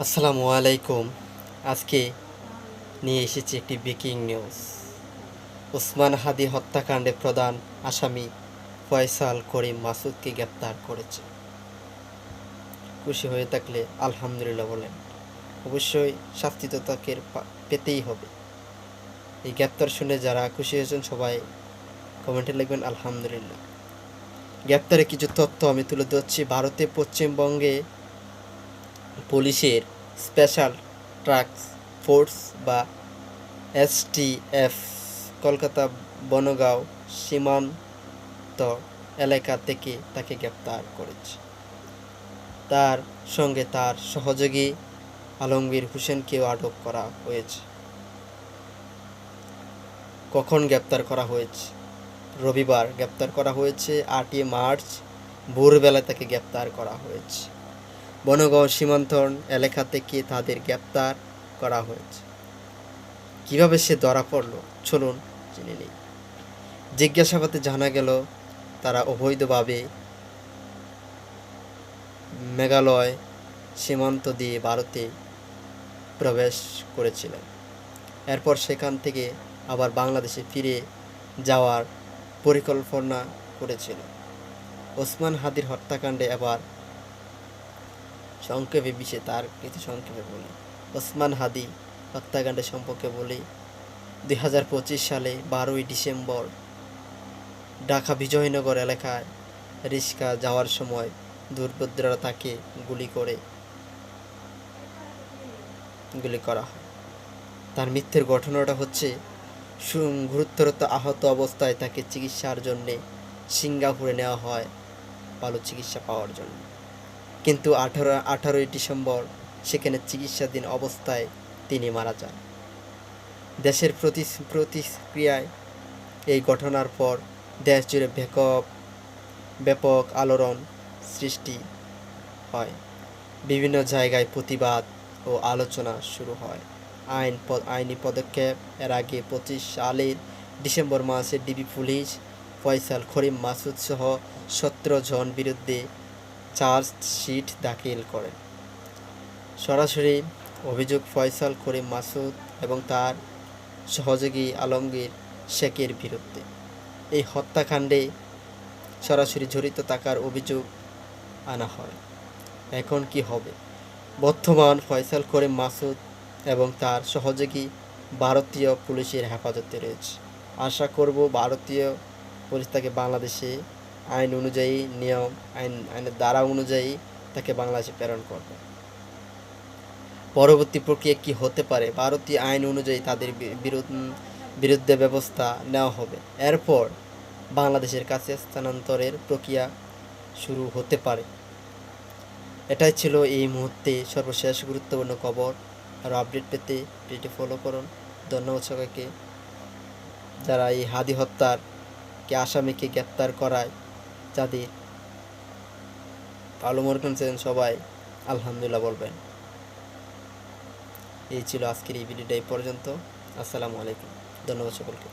আসসালামু আলাইকুম। আজকে নিয়ে এসেছি একটি ব্রেকিং নিউজ। ওসমান হাদি হত্যাকাণ্ডে প্রধান আসামি ফয়সাল করিম মাসুদকে গ্রেপ্তার করেছে। খুশি হয়ে থাকলে আলহামদুলিল্লাহ বলেন। অবশ্যই শাস্তি তো তাকে পেতেই হবে। এই গ্রেপ্তার শুনে যারা খুশি হয়েছেন সবাই কমেন্টে লিখবেন আলহামদুলিল্লাহ। গ্রেপ্তারে কিছু তথ্য আমি তুলে ধরছি। ভারতে পশ্চিমবঙ্গে পুলিশের স্পেশাল টাস্ক ফোর্স বা এসটিএফ কলকাতা বনগাঁও সীমান্ত এলাকা থেকে তাকে গ্রেপ্তার করেছে। তার সঙ্গে তার সহযোগী আলমগীর হোসেনকেও আটক করা হয়েছে। কখন গ্রেপ্তার করা হয়েছে? রবিবার গ্রেপ্তার করা হয়েছে। 8ই মার্চ ভোরবেলা তাকে গ্রেপ্তার করা হয়েছে। বনগাঁও সীমান্তন এলাকা থেকে তাদের গ্রেপ্তার করা হয়েছে। কিভাবে সে ধরা পড়ল চলুন জেনে নেই। জিজ্ঞাসাবাদে জানা গেল তারা অবৈধভাবে মেঘালয় সীমান্ত দিয়ে ভারতে প্রবেশ করেছিলেন। এরপর সেখান থেকে আবার বাংলাদেশে ফিরে যাওয়ার পরিকল্পনা করেছিল। ওসমান হাদির হত্যাকাণ্ডে এবার সংক্ষেপে তার কিছু সংক্ষেপে বলি। ওসমান হাদি হত্যাকাণ্ডের সম্পর্কে বলি। 2025 সালে 12ই ডিসেম্বর ঢাকা বিজয়নগর এলাকায় রিক্সা যাওয়ার সময় দুর্বৃত্তরা তাকে গুলি করা হয়। তার মৃত্যুর ঘটনাটা হচ্ছে গুরুতর আহত অবস্থায় তাকে চিকিৎসার জন্য সিঙ্গাপুরে নেওয়া হয় ভালো চিকিৎসা পাওয়ার জন্য। কিন্তু 18ই ডিসেম্বর সেখানে চিকিৎসাধীন অবস্থায় তিনি মারা যান। দেশের প্রতিক্রিয়ায় এই ঘটনার পর দেশ জুড়ে ব্যাপক আলোড়ন সৃষ্টি হয়। বিভিন্ন জায়গায় প্রতিবাদ ও আলোচনা শুরু হয়। আইনি পদক্ষেপ। এর আগে 25 সালের ডিসেম্বর মাসে ডিবি পুলিশ ফয়সাল করিম মাসুদ সহ 17 জন বিরুদ্ধে চার্জশিট দাখিল করে। সরাসরি অভিযোগ ফয়সাল করিম মাসুদ এবং তার সহযোগী আলমগীর শেখের বিরুদ্ধে। এই হত্যাকাণ্ডে সরাসরি জড়িত থাকার অভিযোগ আনা হয়। এখন কি হবে? বর্তমান ফয়সাল করিম মাসুদ এবং তার সহযোগী ভারতীয় পুলিশের হেফাজতে রয়েছে। আশা করব ভারতীয় পুলিশ তাকে বাংলাদেশে আইন অনুযায়ী আইনের ধারা অনুযায়ী তাকে বাংলাদেশে প্রেরণ করবে। পরবর্তী প্রক্রিয়া কি হতে পারে? ভারতীয় আইন অনুযায়ী তাদের বিরুদ্ধে ব্যবস্থা নেওয়া হবে। এরপর বাংলাদেশের কাছে স্থানান্তরের প্রক্রিয়া শুরু হতে পারে। এটাই ছিল এই মুহূর্তে সর্বশেষ গুরুত্বপূর্ণ খবর। আর আপডেট পেতে পেজটি ফলো করুন। ধন্যবাদ সবাইকে। যারা এই হাদি হত্যার আসামিকে গ্রেপ্তার করায় যাদের ভালো মনে করছেন সবাই আলহামদুলিল্লাহ বলবেন। এই ছিল আজকের এই ভিডিওটা এই পর্যন্ত। আসসালামু আলাইকুম। ধন্যবাদ সকলকে।